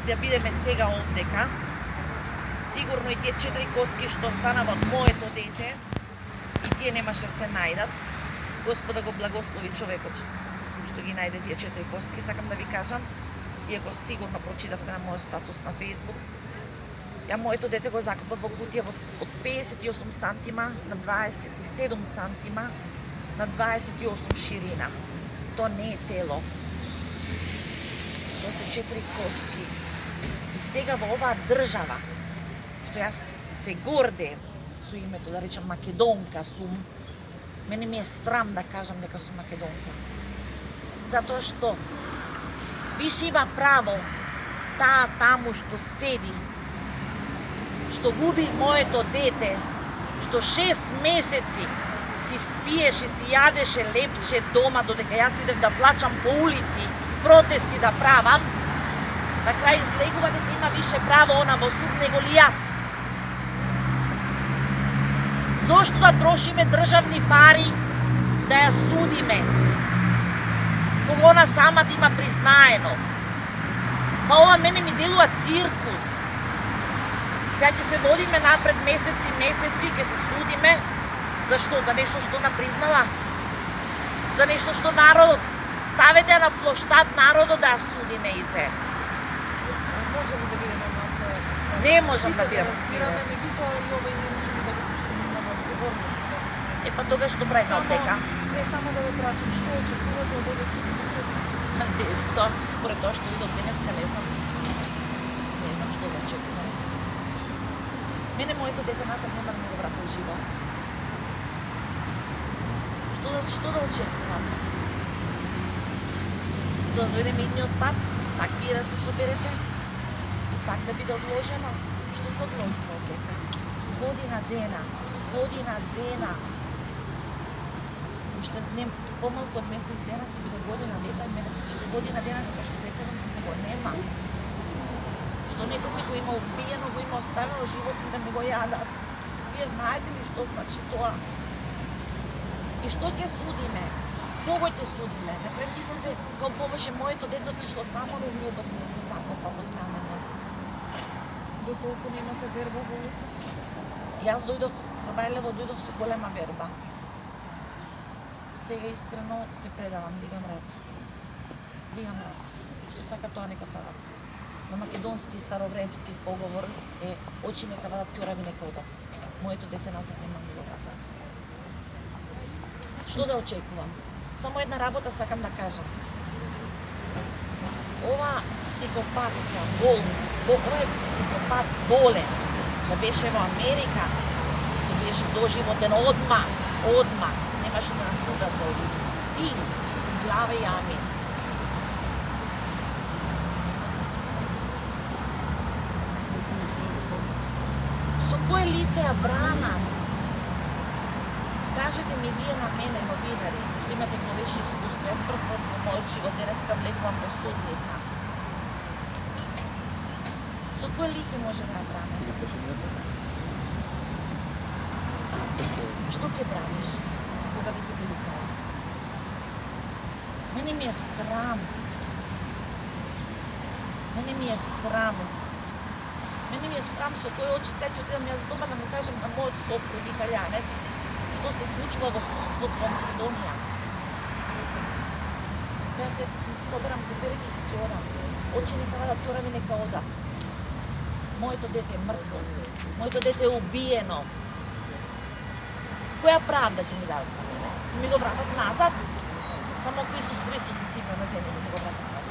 Да бидеме сега овдека. Сигурно и тие 4 коски што останава од моето дете, и тие немаше да се најдат. Господа го благослови човекот што ги најде тие 4 коски. Сакам да ви кажам, иако сигурно прочитавте на мојот статус на Facebook, ја моето дете го закопав во кутија од 58 сантима на 27 сантима на 28 ширина. Тоа не е тело. Тоа се 4 коски. И сега во оваа држава, што јас се гордеев со името, да речам, македонка сум, мене ми е срам да кажам дека сум македонка. Затоа што више има право таа таму што седи, што губи моето дете, што 6 месеци си спиеше, си јадеше лепче дома, додека јас идев да плачам по улици, протести да правам, на крај излегува дека има више право она во суд него ли јас. Зошто да трошиме државни пари да ја судиме, кога она самата има признаено? Па ова мене ми делува циркус. Сега ќе се водиме напред месеци, ќе се судиме. Зашто? За нешто што напризнала? За нешто што народот? Ставете ја на плоштад народот да ја суди неизе. Може ли да биде малце? Не можам да би разбираме, меѓутоа и овој не можеме да го пуштиме, имаме одговорност. Па тогаш што правиме од дека? Не, само да ве прашам, што очекувате од овој судски процес? Тоа според тоа што видов денеска, не знам. Не знам што да очекувам. Мене моето дете назад нема да ми го врати живо. Што да очекувам? Што да дојдеме идниот пат, пак вие да се соберете и пак да биде одложено? Што се одложува од дека? Година дена. Уште не помалку од месец дена ќе биде година дена, дека што дете го нема. Што некој ми го има убиено, го има оставено животно да ми го јадат. Вие знаете ли што значи тоа? И што ќе судиме? Кого ќе судиме? Напред излезе као повеќе моето дете отишло само на љубовно да се закопа под камење. До толку немате верба во судски систем? Јас дојдов, Сабајлево дојдов со голема верба. Сега искрено се предавам, дигам раце. Што сака тоа нека прават. На македонски старовремски поговор е очи нека вадат, ќорави нека одат. Моето дете назад нема да го вратат. Што да очекувам? Само една работа сакам да кажам. Ова психопат болен, да беше во Америка, да беше доживотен одмах, немаше да на суда се оджуди. Пин, глава и амин. Со кое лице ја бранат? Кажете ми вие на мене, новинари, што имате повеќе искуство. Јас прв пат во мојот живот денеска влегувам во судница. Со кое лице може да ја бране? Што ќе браниш? Кога ви ќе признае? Мене ми е срам. Мене ми е срам со кој очи сега ќе отидам јас дома да му кажам на мојот сопруг италијанец што се случува во судството во Македонија. Јас се соберам куферите и си одам. Очи нека вадат, ќорави нека одат. Моето дете е мртво. Моето дете е убиено. Која правда ќе ми дадат на мене? Ќе ми го вратат назад? Само ако Исус Христос се сигна на земја да ми го вратат назад.